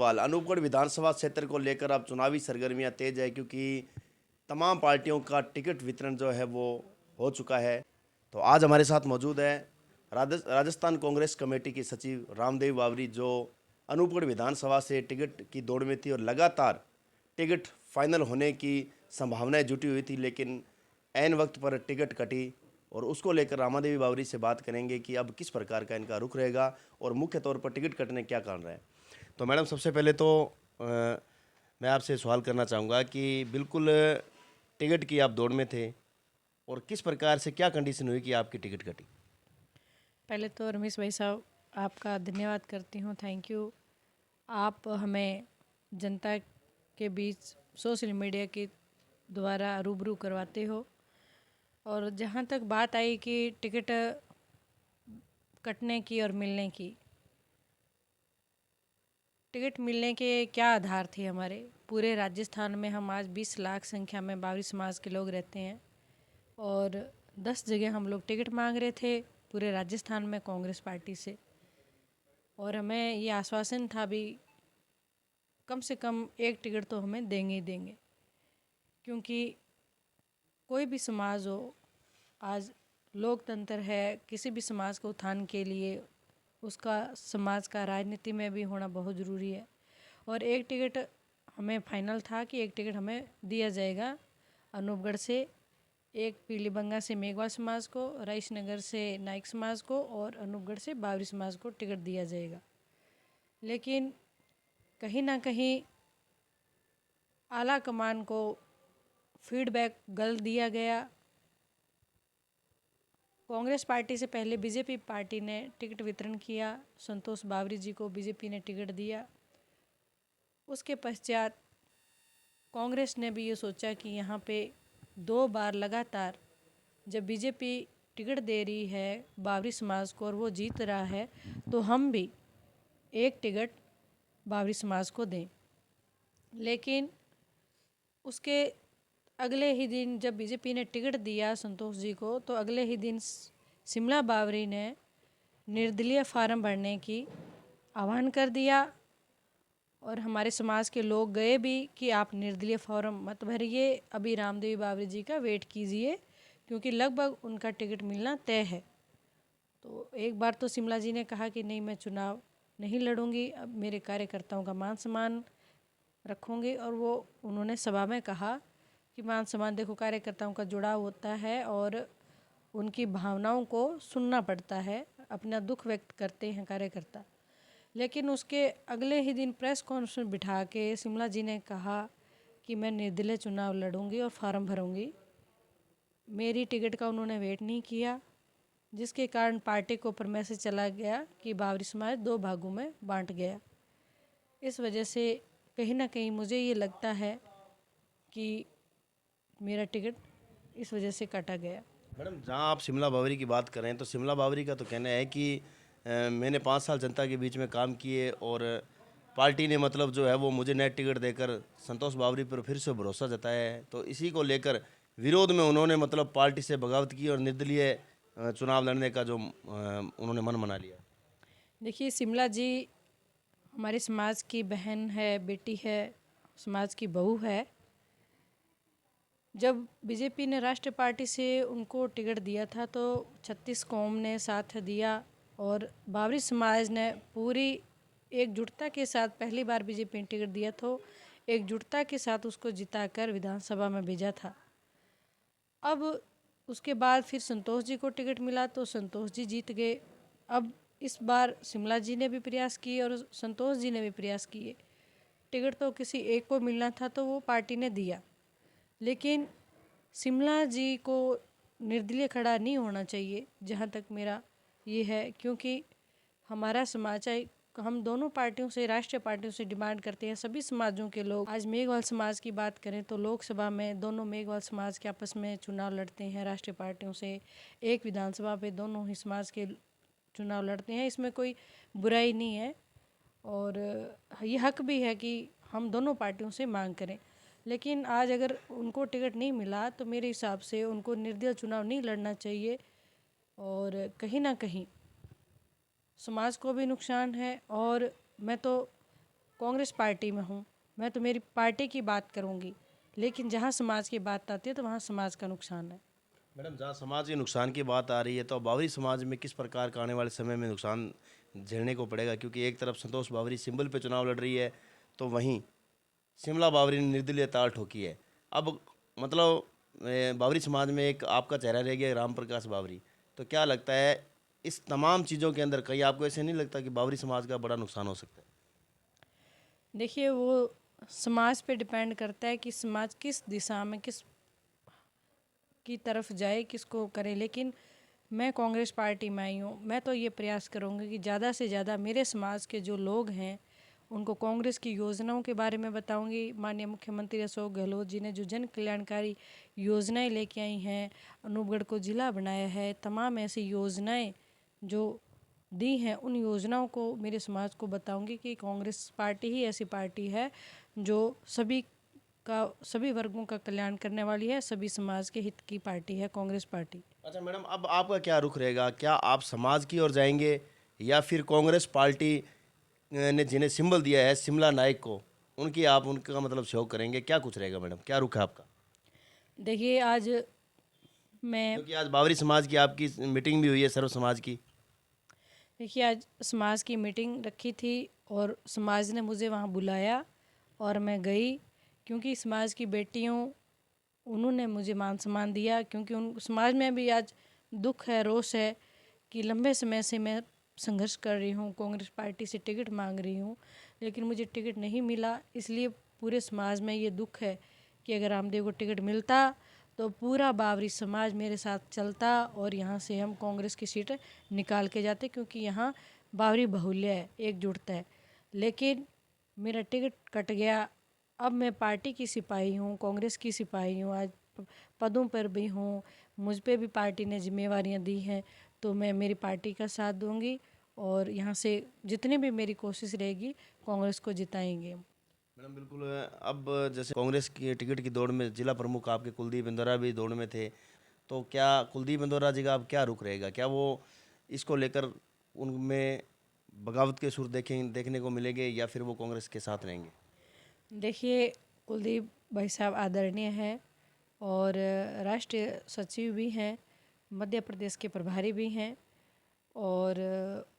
अनूपगढ़ विधानसभा क्षेत्र को लेकर अब चुनावी सरगर्मियां तेज है, क्योंकि तमाम पार्टियों का टिकट वितरण जो है वो हो चुका है। तो आज हमारे साथ मौजूद है राजस्थान कांग्रेस कमेटी की सचिव रामदेव बावरी, जो अनूपगढ़ विधानसभा से टिकट की दौड़ में थी और लगातार टिकट फाइनल होने की संभावनाएं जुटी हुई थी, लेकिन ऐन वक्त पर टिकट कटी। और उसको लेकर रामादेवी बावरी से बात करेंगे कि अब किस प्रकार का इनका रुख रहेगा और मुख्य तौर पर टिकट कटने क्या कारण रहे। तो मैडम, सबसे पहले तो मैं आपसे सवाल करना चाहूँगा कि बिल्कुल टिकट की आप दौड़ में थे और किस प्रकार से क्या कंडीशन हुई कि आपकी टिकट कटी। पहले तो रमेश भाई साहब, आपका धन्यवाद करती हूँ, थैंक यू। आप हमें जनता के बीच सोशल मीडिया के द्वारा रूबरू करवाते हो। और जहाँ तक बात आई कि टिकट कटने की और मिलने की, टिकट मिलने के क्या आधार थे हमारे। पूरे राजस्थान में हम आज 20 लाख संख्या में बावरी समाज के लोग रहते हैं और 10 जगह हम लोग टिकट मांग रहे थे पूरे राजस्थान में कांग्रेस पार्टी से। और हमें ये आश्वासन था भी कम से कम एक टिकट तो हमें देंगे ही देंगे, क्योंकि कोई भी समाज हो, आज लोकतंत्र है, किसी भी समाज के उत्थान के लिए उसका समाज का राजनीति में भी होना बहुत ज़रूरी है। और एक टिकट हमें फाइनल था कि एक टिकट हमें दिया जाएगा अनूपगढ़ से, एक पीलीबंगा से मेघवाल समाज को, रईसनगर से नाइक समाज को और अनूपगढ़ से बावरी समाज को टिकट दिया जाएगा। लेकिन कहीं ना कहीं आला कमान को फीडबैक गलत दिया गया। कांग्रेस पार्टी से पहले बीजेपी पार्टी ने टिकट वितरण किया, संतोष बावरी जी को बीजेपी ने टिकट दिया। उसके पश्चात कांग्रेस ने भी ये सोचा कि यहाँ पे 2 बार लगातार जब बीजेपी टिकट दे रही है बावरी समाज को और वो जीत रहा है, तो हम भी एक टिकट बावरी समाज को दें। लेकिन उसके अगले ही दिन जब बीजेपी ने टिकट दिया संतोष जी को, तो अगले ही दिन शिमला बावरी ने निर्दलीय फार्म भरने की आह्वान कर दिया। और हमारे समाज के लोग गए भी कि आप निर्दलीय फॉर्म मत भरिए, अभी रामदेवी बावरी जी का वेट कीजिए, क्योंकि लगभग उनका टिकट मिलना तय है। तो एक बार तो शिमला जी ने कहा कि नहीं, मैं चुनाव नहीं लड़ूंगी, अब मेरे कार्यकर्ताओं का मान सम्मान रखूंगी। और वो उन्होंने सभा में कहा कि मान सम्मान देखो, कार्यकर्ताओं का जुड़ाव होता है और उनकी भावनाओं को सुनना पड़ता है, अपना दुख व्यक्त करते हैं कार्यकर्ता। लेकिन उसके अगले ही दिन प्रेस कॉन्फ्रेंस बिठा के शिमला जी ने कहा कि मैं निर्दलीय चुनाव लड़ूंगी और फार्म भरूंगी। मेरी टिकट का उन्होंने वेट नहीं किया, जिसके कारण पार्टी को ऊपर मैसेज चला गया कि बावरी समाज 2 भागों में बांट गया। इस वजह से कहीं ना कहीं मुझे ये लगता है कि मेरा टिकट इस वजह से काटा गया। मैडम, जहाँ आप शिमला बावरी की बात करें तो शिमला बावरी का तो कहना है कि मैंने 5 साल जनता के बीच में काम किए और पार्टी ने मतलब जो है वो मुझे नया टिकट देकर संतोष बावरी पर फिर से भरोसा जताया है। तो इसी को लेकर विरोध में उन्होंने मतलब पार्टी से बगावत की और निर्दलीय चुनाव लड़ने का जो उन्होंने मन बना लिया। देखिए, शिमला जी हमारे समाज की बहन है, बेटी है, समाज की बहू है। जब बीजेपी ने राष्ट्रीय पार्टी से उनको टिकट दिया था तो 36 कौम ने साथ दिया और बावरी समाज ने पूरी एकजुटता के साथ पहली बार बीजेपी ने टिकट दिया तो एकजुटता के साथ उसको जिताकर विधानसभा में भेजा था। अब उसके बाद फिर संतोष जी को टिकट मिला तो संतोष जी जीत गए। अब इस बार शिमला जी ने भी प्रयास किए और संतोष जी ने भी प्रयास किए। टिकट तो किसी एक को मिलना था तो वो पार्टी ने दिया, लेकिन शिमला जी को निर्दलीय खड़ा नहीं होना चाहिए, जहाँ तक मेरा ये है। क्योंकि हमारा समाज है, हम दोनों पार्टियों से, राष्ट्रीय पार्टियों से डिमांड करते हैं, सभी समाजों के लोग। आज मेघवाल समाज की बात करें तो लोकसभा में दोनों मेघवाल समाज के आपस में चुनाव लड़ते हैं राष्ट्रीय पार्टियों से। एक विधानसभा पे दोनों ही समाज के चुनाव लड़ते हैं, इसमें कोई बुराई नहीं है और ये हक भी है कि हम दोनों पार्टियों से मांग करें। लेकिन आज अगर उनको टिकट नहीं मिला तो मेरे हिसाब से उनको निर्दलीय चुनाव नहीं लड़ना चाहिए और कहीं ना कहीं समाज को भी नुकसान है। और मैं तो कांग्रेस पार्टी में हूँ, मैं तो मेरी पार्टी की बात करूँगी, लेकिन जहाँ समाज की बात आती है तो वहाँ समाज का नुकसान है। मैडम, जहाँ समाज के नुकसान की बात आ रही है तो बावरी समाज में किस प्रकार का आने वाले समय में नुकसान झेलने को पड़ेगा? क्योंकि एक तरफ संतोष बावरी सिंबल पे चुनाव लड़ रही है, तो वहीं शिमला बावरी ने निर्दलीय ताल ठोकी है। अब मतलब बावरी समाज में एक आपका चेहरा रह गया, राम प्रकाश बावरी। तो क्या लगता है इस तमाम चीज़ों के अंदर कहीं आपको ऐसे नहीं लगता कि बावरी समाज का बड़ा नुकसान हो सकता है? देखिए, वो समाज पे डिपेंड करता है कि समाज किस दिशा में, किस की तरफ जाए, किसको करे। लेकिन मैं कांग्रेस पार्टी में आई हूँ, मैं तो ये प्रयास करूँगी कि ज़्यादा से ज़्यादा मेरे समाज के जो लोग हैं उनको कांग्रेस की योजनाओं के बारे में बताऊंगी। माननीय मुख्यमंत्री अशोक गहलोत जी ने जो जन कल्याणकारी योजनाएं लेके आई हैं, अनूपगढ़ को ज़िला बनाया है, तमाम ऐसी योजनाएं जो दी हैं, उन योजनाओं को मेरे समाज को बताऊंगी कि कांग्रेस पार्टी ही ऐसी पार्टी है जो सभी वर्गों का कल्याण करने वाली है, सभी समाज के हित की पार्टी है कांग्रेस पार्टी। अच्छा मैडम, अब आपका क्या रुख रहेगा? क्या आप समाज की ओर जाएंगे या फिर कांग्रेस पार्टी ने जिन्हें सिंबल दिया है शिमला नायक को, उनका मतलब सहयोग करेंगे? क्या कुछ रहेगा मैडम, क्या रुख है आपका? देखिए, आज मैं क्योंकि आज बावरी समाज की आपकी मीटिंग भी हुई है, सर्व समाज की। देखिए आज समाज की मीटिंग रखी थी और समाज ने मुझे वहाँ बुलाया और मैं गई, क्योंकि समाज की बेटियों, उन्होंने मुझे मान सम्मान दिया। क्योंकि उन समाज में भी आज दुख है, रोष है कि लंबे समय से मैं संघर्ष कर रही हूँ, कांग्रेस पार्टी से टिकट मांग रही हूँ, लेकिन मुझे टिकट नहीं मिला। इसलिए पूरे समाज में ये दुख है कि अगर रामदेव को टिकट मिलता तो पूरा बावरी समाज मेरे साथ चलता और यहाँ से हम कांग्रेस की सीट निकाल के जाते, क्योंकि यहाँ बावरी बहुल्य है, एकजुटता है। लेकिन मेरा टिकट कट गया। अब मैं पार्टी की सिपाही हूँ, कांग्रेस की सिपाही हूँ, आज पदों पर भी हूँ, मुझ पे भी पार्टी ने जिम्मेवारियाँ दी हैं, तो मैं मेरी पार्टी का साथ दूंगी और यहाँ से जितनी भी मेरी कोशिश रहेगी कांग्रेस को जिताएंगे। मैडम बिल्कुल। अब जैसे कांग्रेस की टिकट की दौड़ में जिला प्रमुख आपके कुलदीप इंदौरा भी दौड़ में थे, तो क्या कुलदीप इंदौरा जी का अब क्या रुख रहेगा? क्या वो इसको लेकर उनमें बगावत के सुर देखने को मिलेंगे या फिर वो कांग्रेस के साथ रहेंगे? देखिए, कुलदीप भाई साहब आदरणीय हैं और राष्ट्रीय सचिव भी हैं, मध्य प्रदेश के प्रभारी भी हैं और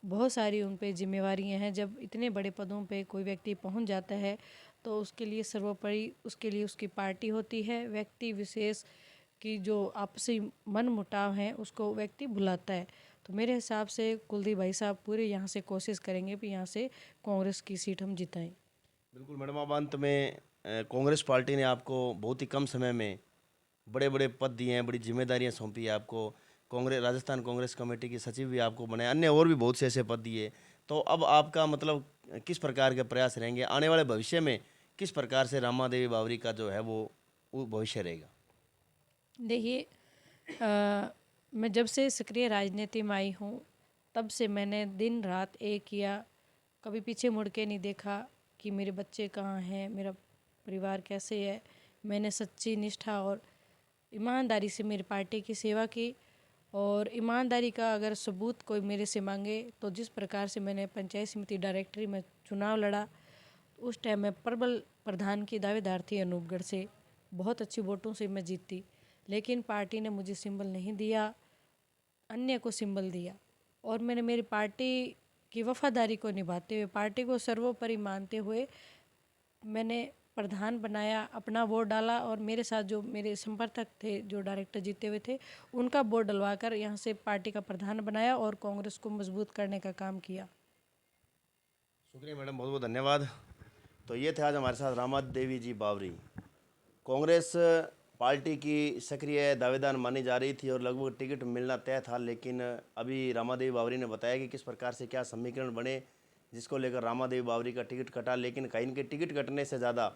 बहुत सारी उन पे जिम्मेवारियां हैं। जब इतने बड़े पदों पे कोई व्यक्ति पहुंच जाता है तो उसके लिए सर्वोपरि उसके लिए उसकी पार्टी होती है। व्यक्ति विशेष की जो आपसी मन मुटाव है उसको व्यक्ति भुलाता है। तो मेरे हिसाब से कुलदीप भाई साहब पूरे यहाँ से कोशिश करेंगे कि यहाँ से कांग्रेस की सीट हम जिताएं। बिल्कुल मैडम। अब अंत में कांग्रेस पार्टी ने आपको बहुत ही कम समय में बड़े बड़े पद दिए हैं, बड़ी जिम्मेदारियां सौंपी है आपको। कांग्रेस राजस्थान कांग्रेस कमेटी की सचिव भी आपको बने, अन्य और भी बहुत से ऐसे पद दिए। तो अब आपका मतलब किस प्रकार के प्रयास रहेंगे आने वाले भविष्य में? किस प्रकार से रामा देवी बावरी का जो है वो भविष्य रहेगा? देखिए, मैं जब से सक्रिय राजनीति में आई हूँ तब से मैंने दिन रात एक किया, कभी पीछे मुड़ के नहीं देखा कि मेरे बच्चे कहाँ हैं, मेरा परिवार कैसे है। मैंने सच्ची निष्ठा और ईमानदारी से मेरी पार्टी की सेवा की और ईमानदारी का अगर सबूत कोई मेरे से मांगे तो जिस प्रकार से मैंने पंचायत समिति डायरेक्टरी में चुनाव लड़ा, उस टाइम मैं प्रबल प्रधान की दावेदार थी अनूपगढ़ से, बहुत अच्छी वोटों से मैं जीती। लेकिन पार्टी ने मुझे सिंबल नहीं दिया, अन्य को सिंबल दिया और मैंने मेरी पार्टी की वफादारी को निभाते हुए, पार्टी को सर्वोपरि मानते हुए मैंने प्रधान बनाया, अपना वोट डाला और मेरे साथ जो मेरे समर्थक थे, जो डायरेक्टर जीते हुए थे, उनका वोट डलवाकर यहाँ से पार्टी का प्रधान बनाया और कांग्रेस को मजबूत करने का काम किया। शुक्रिया मैडम, बहुत बहुत धन्यवाद। तो ये थे आज हमारे साथ रामा देवी जी बावरी, कांग्रेस पार्टी की सक्रिय दावेदार मानी जा रही थी और लगभग टिकट मिलना तय था। लेकिन अभी रामा देवी बावरी ने बताया कि किस प्रकार से क्या समीकरण बने जिसको लेकर रामा देवी बावरी का टिकट कटा। लेकिन कहीं इनके टिकट कटने से ज़्यादा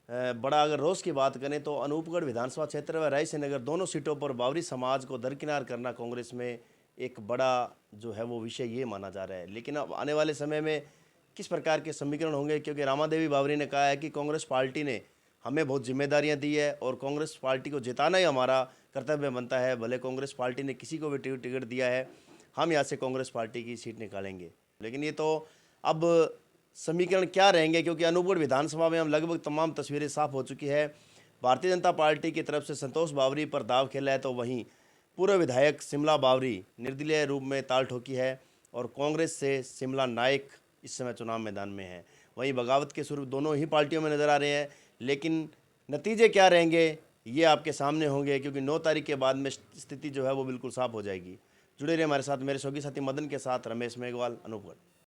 बड़ा अगर रोष की बात करें तो अनूपगढ़ विधानसभा क्षेत्र व रायसेन नगर दोनों सीटों पर बावरी समाज को दरकिनार करना कांग्रेस में एक बड़ा जो है वो विषय ये माना जा रहा है। लेकिन अब आने वाले समय में किस प्रकार के समीकरण होंगे, क्योंकि रामा देवी बावरी ने कहा है कि कांग्रेस पार्टी ने हमें बहुत जिम्मेदारियां दी है और कांग्रेस पार्टी को जिताना ही हमारा कर्तव्य बनता है। भले कांग्रेस पार्टी ने किसी को भी टिकट दिया है, हम यहाँ से कांग्रेस पार्टी की सीट निकालेंगे। लेकिन ये तो अब समीकरण क्या रहेंगे, क्योंकि अनूपगढ़ विधानसभा में हम लगभग तमाम तस्वीरें साफ हो चुकी है। भारतीय जनता पार्टी की तरफ से संतोष बावरी पर दाव खेला है, तो वहीं पूर्व विधायक शिमला बावरी निर्दलीय रूप में ताल ठोकी है और कांग्रेस से शिमला नायक इस समय चुनाव मैदान में है। वहीं बगावत के स्वरूप दोनों ही पार्टियों में नजर आ रहे हैं, लेकिन नतीजे क्या रहेंगे ये आपके सामने होंगे, क्योंकि 9 तारीख के बाद में स्थिति जो है वो बिल्कुल साफ हो जाएगी। जुड़े रहिए हमारे साथ। मेरे सहयोगी साथी मदन के साथ रमेश मेघवाल, अनूपगढ़।